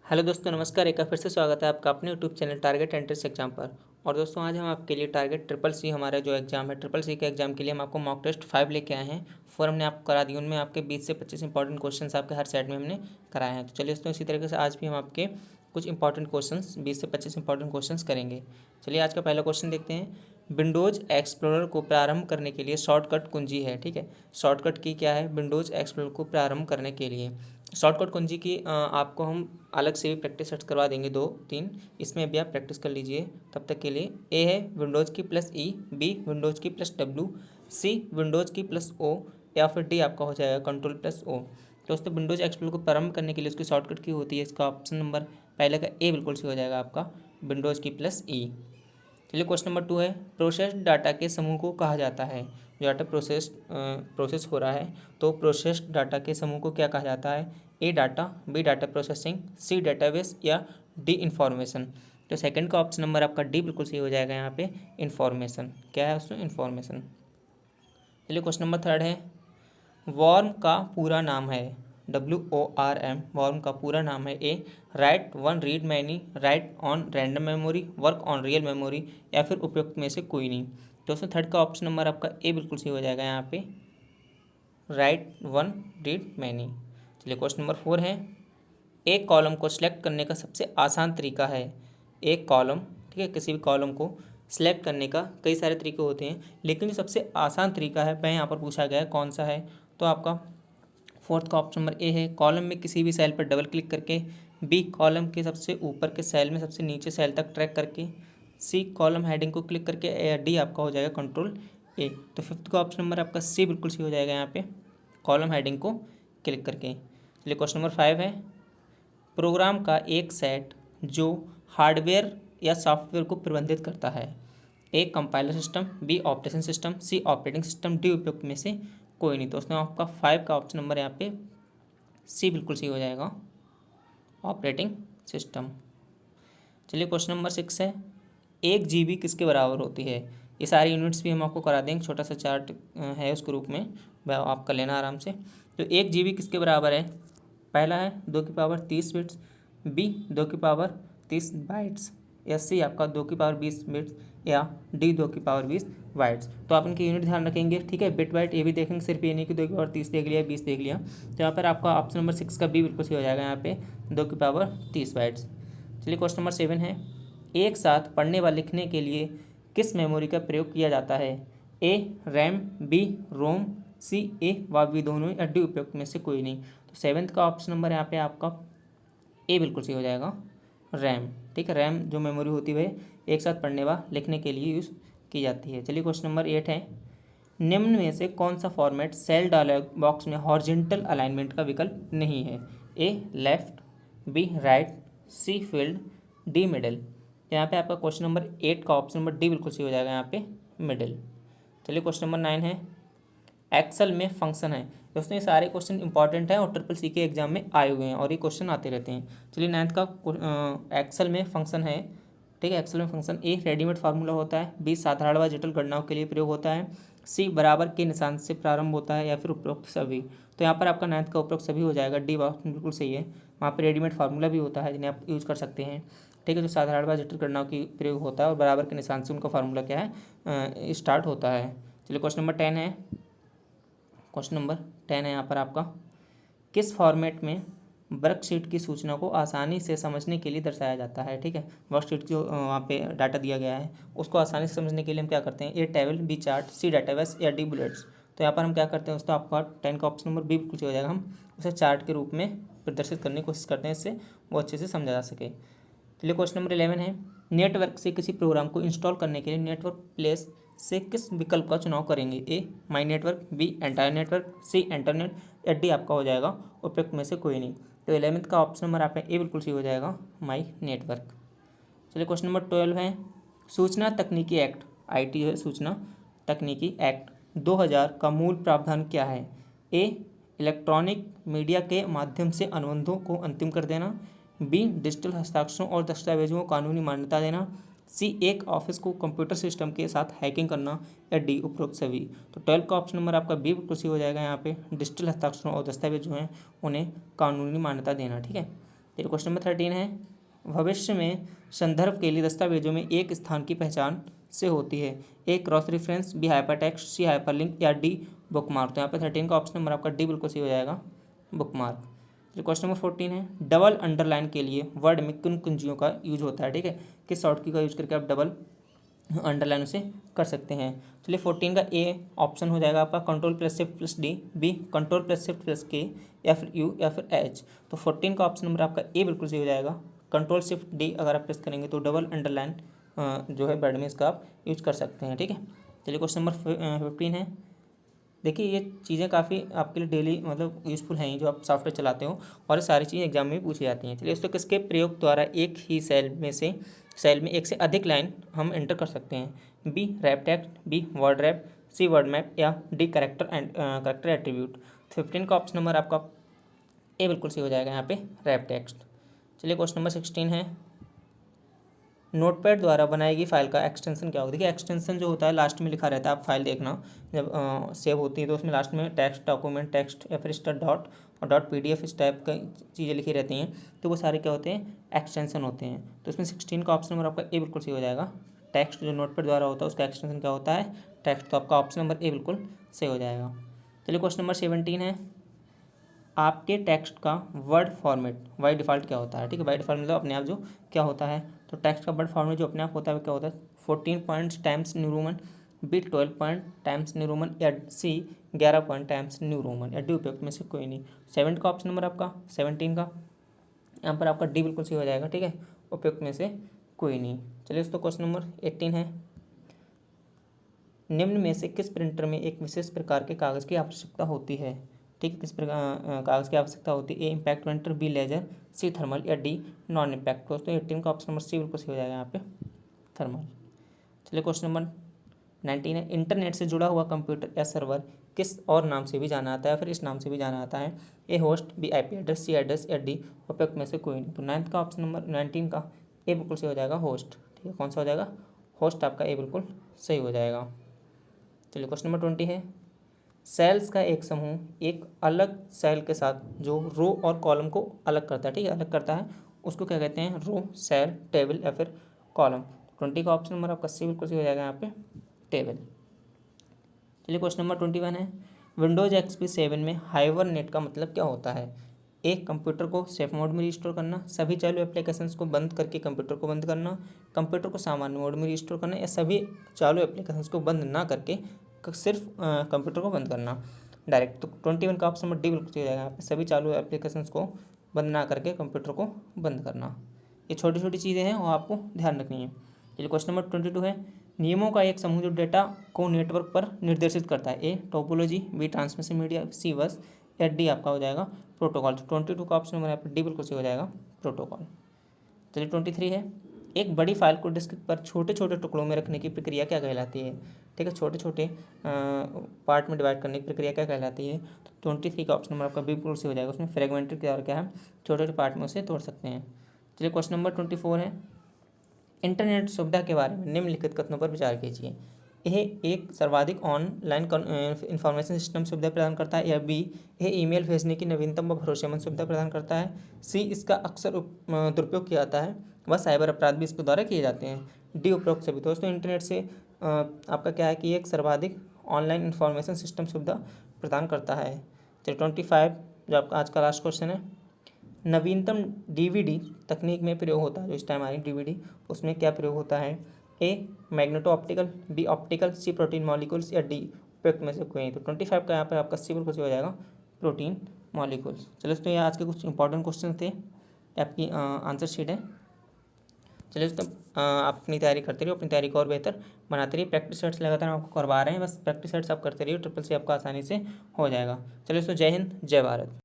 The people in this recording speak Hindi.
हेलो दोस्तों, नमस्कार। एक बार फिर से स्वागत है आपका अपने YouTube channel target entrance exam पर। और दोस्तों, आज हम आपके लिए टारगेट ट्रिपल सी हमारा जो एग्जाम है, ट्रिपल सी के एग्जाम के लिए हम आपको मॉक टेस्ट 5 लेके आए हैं। 4 हमने आपको करा दी, उनमें आपके 20 से 25 इंपॉर्टेंट क्वेश्चंस आपके हर सेट में हमने कराए हैं। तो चलिए दोस्तों, इसी तरीके से आज भी हम आपके कुछ इंपॉर्टेंट क्वेश्चंस 20 से 25 इंपॉर्टेंट क्वेश्चंस करेंगे। चलिए आज का पहला क्वेश्चन देखते हैं। विंडोज़ एक्सप्लोरर को प्रारंभ करने के लिए शॉर्टकट कुंजी है। ठीक है, शॉर्टकट की क्या है विंडोज़ एक्सप्लोरर को प्रारंभ करने के लिए। शॉर्टकट कुंजी की आपको हम अलग से भी प्रैक्टिस सेट्स करवा देंगे 2-3। इसमें भी आप प्रैक्टिस कर लीजिए। तब तक के लिए ए है विंडोज़ की +E, बी विंडोज़ की +W, सी विंडोज़ की +O, या फिर डी आपका हो जाएगा कंट्रोल+O। दोस्तों, विंडोज़ एक्सप्लोरर को प्रारंभ करने के लिए उसकी शॉर्टकट की होती है, इसका ऑप्शन नंबर पहले का ए बिल्कुल सही हो जाएगा आपका, विंडोज़ की +E। चलिए क्वेश्चन नंबर 2 है। प्रोसेस डाटा के समूह को कहा जाता है। जो डाटा प्रोसेस हो रहा है, तो प्रोसेस डाटा के समूह को क्या कहा जाता है? ए डाटा, बी डाटा प्रोसेसिंग, सी डेटाबेस, या डी इंफॉर्मेशन। तो सेकंड का ऑप्शन नंबर आपका डी बिल्कुल सही हो जाएगा यहाँ पे, इंफॉर्मेशन। क्या है उसमें? इंफॉर्मेशन। चलिए क्वेश्चन नंबर 3 है। वॉर्म का पूरा नाम है, WORM, वॉर्म का पूरा नाम है। A write one read many, write on random memory, work on real memory, या फिर उपयुक्त में से कोई नहीं। दोस्तों, थर्ड का ऑप्शन नंबर आपका ए बिल्कुल सही हो जाएगा यहाँ पे, राइट वन रीड मैनी। चलिए क्वेश्चन नंबर 4 है। एक कॉलम को सिलेक्ट करने का सबसे आसान तरीका है। एक कॉलम, ठीक है, किसी भी कॉलम को सिलेक्ट करने का कई सारे तरीके होते हैं, लेकिन जो सबसे आसान तरीका है वह यहाँ पर पूछा गया है, कौन सा है? तो आपका फोर्थ का ऑप्शन नंबर ए है, कॉलम में किसी भी सेल पर डबल क्लिक करके, बी कॉलम के सबसे ऊपर के सेल में सबसे नीचे सेल तक ट्रैक करके, सी कॉलम हेडिंग को क्लिक करके, या डी आपका हो जाएगा कंट्रोल+A। तो फिफ्थ का ऑप्शन नंबर आपका सी बिल्कुल सही हो जाएगा यहाँ पे, कॉलम हेडिंग को क्लिक करके। चलिए क्वेश्चन नंबर 5 है। प्रोग्राम का एक सेट जो हार्डवेयर या सॉफ्टवेयर को प्रबंधित करता है। A compiler system, B operation system, C operating system, D उपयुक्त में से कोई नहीं। तो उसमें आपका 5 का ऑप्शन नंबर यहाँ पे सी बिल्कुल सही हो जाएगा, ऑपरेटिंग सिस्टम। चलिए क्वेश्चन नंबर 6 है। 1 GB किसके बराबर होती है? ये सारी यूनिट्स भी हम आपको करा देंगे, छोटा सा चार्ट है उस ग्रुप में, वह आप कर लेना आराम से। तो 1 GB किसके बराबर है? पहला है 2 की पावर 30 बिट्स, बी 2 की पावर 30 बाइट्स, या सी आपका 2 की पावर 20 बिट्स, या डी 2 की पावर 20 बाइट्स। तो आप इनकी यूनिट ध्यान रखेंगे, ठीक है। बिट बाइट ये भी देखेंगे, सिर्फ ये नहीं कि 2 की पावर 30 देख लिया, 20 देख लिया। तो यहाँ पर आपका ऑप्शन नंबर 6 का बी बिल्कुल सही हो जाएगा यहाँ पे, 2 की पावर 30 बाइट्स। चलिए क्वेश्चन नंबर 7 है। एक साथ पढ़ने व लिखने के लिए किस मेमोरी का प्रयोग किया जाता है? ए रैम, बी रोम, सी ए व बी दोनों, या डी उपयुक्त में से कोई नहीं। तो सेवन्थ का ऑप्शन नंबर यहाँ पे आपका ए बिल्कुल सही हो जाएगा, रैम। ठीक है, रैम जो मेमोरी होती है वह एक साथ पढ़ने व लिखने के लिए यूज़ की जाती है। चलिए क्वेश्चन नंबर 8 है। निम्न में से कौन सा फॉर्मेट सेल डायलॉग बॉक्स में हॉरिजॉन्टल अलाइनमेंट का विकल्प नहीं है? ए लेफ्ट, बी राइट, सी फील्ड, डी मिडल। यहाँ पे आपका क्वेश्चन नंबर 8 का ऑप्शन नंबर डी बिल्कुल सही हो जाएगा यहाँ पे, मिडल। चलिए क्वेश्चन नंबर 9 है। एक्सेल में फंक्शन है। दोस्तों, ये सारे क्वेश्चन इंपॉर्टेंट है और ट्रिपल सी के एग्जाम में आए हुए हैं और ये क्वेश्चन आते रहते हैं। चलिए 9th का एक्सेल में फंक्शन है। ठीक है, एक्सेल में फंक्शन ए रेडीमेड फार्मूला होता है, बी साधारण व जटिल गणनाओं के लिए प्रयोग होता है, सी बराबर के निशान से प्रारंभ होता है, या फिर उपरोक्त सभी। तो यहाँ पर आपका 9th का उपरोक्त सभी हो जाएगा, डी बिल्कुल सही है। वहाँ पर रेडीमेड फार्मूला भी होता है जिन्हें आप यूज़ कर सकते हैं। ठीक है, जो साधारण व जटिल गणनाओं की प्रयोग होता है और बराबर के निशान से उनका फार्मूला क्या है, स्टार्ट होता है। चलिए क्वेश्चन नंबर 10 है। क्वेश्चन नंबर 10 है यहाँ पर आपका, किस फॉर्मेट में वर्कशीट की सूचना को आसानी से समझने के लिए दर्शाया जाता है? ठीक है, वर्कशीट जो वहाँ पे डाटा दिया गया है उसको आसानी से समझने के लिए हम क्या करते हैं? ए टेबल, बी चार्ट, सी डाटाबेस, या डी बुलेट्स। तो यहाँ पर हम क्या करते हैं दोस्तों, आपका 10 का ऑप्शन नंबर बी बिल्कुल हो जाएगा। हम उसे चार्ट के रूप में प्रदर्शित करने की कोशिश करते हैं, इससे वो अच्छे से समझा जा सके। चलिए क्वेश्चन नंबर 11 है। नेटवर्क से किसी प्रोग्राम को इंस्टॉल करने के लिए नेटवर्क प्लेस से किस विकल्प का चुनाव करेंगे? A my network, B entire network, C internet, या डी आपका हो जाएगा उपयुक्त में से कोई नहीं। तो 11th का ऑप्शन नंबर आपका ए बिल्कुल सही हो जाएगा, माई नेटवर्क। चलिए क्वेश्चन नंबर 12 है। सूचना तकनीकी एक्ट, IT है सूचना तकनीकी एक्ट 2000 का मूल प्रावधान क्या है? ए इलेक्ट्रॉनिक मीडिया के माध्यम से अनुबंधों को अंतिम कर देना, बी डिजिटल हस्ताक्षरों और दस्तावेजों को कानूनी मान्यता देना, सी एक ऑफिस को कंप्यूटर सिस्टम के साथ हैकिंग करना, या डी उपरोक्त सभी। तो 12 का ऑप्शन नंबर आपका बी बिल्कुल सही हो जाएगा यहाँ पे, डिजिटल हस्ताक्षरों और दस्तावेज जो हैं उन्हें कानूनी मान्यता देना। ठीक है, चलिए क्वेश्चन नंबर 13 है, भविष्य में संदर्भ के लिए दस्तावेजों में एक स्थान की पहचान से होती है। ए क्रॉस रेफरेंस, बी हाइपरटेक्स्ट, सी हाइपरलिंक या डी बुकमार्क। तो यहाँ पे 13 का ऑप्शन नंबर आपका डी बिल्कुल सही हो जाएगा, बुकमार्क। चलिए क्वेश्चन नंबर 14 है, डबल अंडरलाइन के लिए वर्ड में किन कुंजियों का यूज होता है। ठीक है, किस शॉर्ट की का यूज करके आप डबल अंडरलाइन उसे कर सकते हैं। चलिए 14 का ए ऑप्शन हो जाएगा आपका control plus shift plus D, B control plus shift plus K, या फिर यू या फिर एच। तो 14 का ऑप्शन नंबर आपका ए बिल्कुल सही हो जाएगा, कंट्रोल शिफ्ट डी अगर आप प्रेस करेंगे तो डबल अंडरलाइन जो है वर्ड में इसका आप यूज कर सकते हैं। ठीक है, चलिए क्वेश्चन नंबर 15 है, देखिए ये चीज़ें काफ़ी आपके लिए डेली मतलब यूज़फुल हैं, जो आप सॉफ्टवेयर चलाते हो, और ये सारी चीज़ें एग्जाम में पूछी जाती हैं। चलिए दोस्तों, किसके प्रयोग द्वारा एक ही सेल में एक से अधिक लाइन हम एंटर कर सकते हैं। B wrap text, B word wrap, C word map, या डी करेक्टर एट्रीब्यूट। 15 का ऑप्शन नंबर आपका ए बिल्कुल सही हो जाएगा यहाँ पे, रैप टेक्स्ट। चलिए क्वेश्चन नंबर 16 है, नोटपैड द्वारा बनाई गई फाइल का एक्सटेंशन क्या होगा। देखिए एक्सटेंशन जो होता है लास्ट में लिखा रहता है, आप फाइल देखना जब सेव होती है तो उसमें लास्ट में टेक्स्ट, डॉक्यूमेंट, टेक्स्ट या फिर स्टार डॉट और डॉट PDF इस टाइप की चीज़ें लिखी रहती हैं, तो वो सारे क्या होते हैं, एक्सटेंशन होते हैं। तो इसमें 16 का ऑप्शन नंबर आपका ए बिल्कुल सही हो जाएगा, टेक्स्ट जो नोटपैड द्वारा होता है उसका एक्सटेंशन क्या होता है, टेक्स्ट। तो आपका ऑप्शन नंबर ए बिल्कुल सही हो जाएगा। चलिए क्वेश्चन नंबर 17 है, आपके टेक्स्ट का वर्ड फॉर्मेट बाई डिफ़ॉल्ट क्या होता है। ठीक है, बाई डिफ़ॉल्ट मतलब अपने आप जो क्या होता है, तो टेक्स्ट का वर्ड फॉर्मेट जो अपने आप होता है वो क्या होता है, 14 points Times New Roman, B 12 point Times New Roman, या C 11 point Times New Roman, या डी उपयुक्त में से कोई नहीं। 7 का ऑप्शन नंबर आपका 17 का यहाँ पर आपका डी बिल्कुल सही हो जाएगा। ठीक है, उपयुक्त में से कोई नहीं। चलिए दोस्तों क्वेश्चन नंबर 18 है, निम्न में से किस प्रिंटर में एक विशेष प्रकार के कागज़ की आवश्यकता होती है। ठीक है, किस प्रकार कागज़ की आवश्यकता होती है, ए इम्पैक्ट प्रिंटर, बी लेजर, सी थर्मल, या डी नॉन इम्पैक्ट। दोस्तों 18 का ऑप्शन नंबर सी बिल्कुल सही हो जाएगा यहाँ पे, थर्मल। चलिए क्वेश्चन नंबर 19 है, इंटरनेट से जुड़ा हुआ कंप्यूटर या सर्वर किस और नाम से भी जाना आता है, फिर इस नाम से भी जाना आता है। ए होस्ट, बी IP एड्रेस, सी एड्रेस, या डी उपयुक्त में से कोई नहीं। तो 9 का ऑप्शन नंबर 19 का ए बिल्कुल सही हो जाएगा, होस्ट। ठीक है, कौन सा हो जाएगा, होस्ट आपका ए बिल्कुल सही हो जाएगा। चलिए क्वेश्चन नंबर 20 है, सेल्स का एक समूह एक अलग सेल के साथ जो रो और कॉलम को अलग करता है, ठीक है, अलग करता है, उसको क्या कहते हैं, रो, सेल, टेबल या फिर कॉलम। 20 का ऑप्शन नंबर आपका सी बिल्कुल सही हो जाएगा यहाँ पे, टेबल। चलिए क्वेश्चन नंबर 21 है, विंडोज XP 7 में हाइबरनेट का मतलब क्या होता है। एक कंप्यूटर को सेफ मोड में रिस्टोर करना, सभी चालू एप्लीकेशंस को बंद करके कंप्यूटर को बंद करना, कंप्यूटर को सामान्य मोड में रिस्टोर करना, या सभी चालू एप्लीकेशंस को बंद ना करके सिर्फ कंप्यूटर को बंद करना डायरेक्ट। तो 21 का ऑप्शन नंबर डी बिल्कुल सही हो जाएगा यहाँ पे, सभी चालू एप्लीकेशंस को बंद ना करके कंप्यूटर को बंद करना। ये छोटी छोटी चीज़ें हैं और आपको ध्यान रखनी है। चलिए क्वेश्चन नंबर 22 है, नियमों का एक समूह जो डेटा को नेटवर्क पर निर्देशित करता है। ए टोपोलॉजी, बी ट्रांसमिशन मीडिया, सी बस, या डी आपका हो जाएगा प्रोटोकॉल। तो 22 का ऑप्शन नंबर यहाँ पर डी बिल्कुल सही हो जाएगा, प्रोटोकॉल। चलिए 23 है, एक बड़ी फाइल को डिस्क पर छोटे छोटे टुकड़ों में रखने की प्रक्रिया क्या कहलाती है। ठीक है, छोटे छोटे पार्ट में डिवाइड करने की प्रक्रिया क्या कहलाती है। तो 23 का ऑप्शन नंबर आपका बी बिल्कुल सही हो जाएगा, उसमें फ्रेगमेंटेड क्या है, छोटे छोटे पार्ट में उसे तोड़ सकते हैं। चलिए क्वेश्चन नंबर 24 है, इंटरनेट सुविधा के बारे में निम्नलिखित कथनों पर विचार कीजिए। यह एक सर्वाधिक ऑनलाइन इंफॉर्मेशन सिस्टम सुविधा प्रदान करता है, या बी यह ईमेल भेजने की नवीनतम व भरोसेमंद सुविधा प्रदान करता है, सी इसका अक्सर दुरुपयोग किया जाता है, वह साइबर अपराध भी इसके द्वारा किए जाते हैं, डी उपरोक्त सभी। दोस्तों इंटरनेट से आपका क्या है कि एक सर्वाधिक ऑनलाइन इंफॉर्मेशन सिस्टम सुविधा प्रदान करता है। चलिए 25 जो आपका आज का लास्ट क्वेश्चन है, नवीनतम DVD तकनीक में प्रयोग होता है, जो इस टाइम आ रही DVD उसमें क्या प्रयोग होता है। ए मैग्नेटो ऑप्टिकल, बी ऑप्टिकल, सी प्रोटीन मॉलिक्यूल्स, या डी उपयुक्त में से कोई नहीं। तो 25 का यहाँ पर आपका सी बिल्कुल हो जाएगा, प्रोटीन मॉलिक्यूल्स। चलो दोस्तों ये आज के कुछ इंपॉर्टेंट क्वेश्चन थे, आपकी आंसर शीट है। चलिए दोस्तों आप अपनी तैयारी करते रहिए, अपनी तैयारी को और बेहतर बनाते रहिए। प्रैक्टिस सेट्स लगातार आपको करवा रहे हैं, बस प्रैक्टिस सेट्स आप करते रहिए, ट्रिपल सी आपका आसानी से हो जाएगा। चलिए दोस्तों जय हिंद, जय भारत।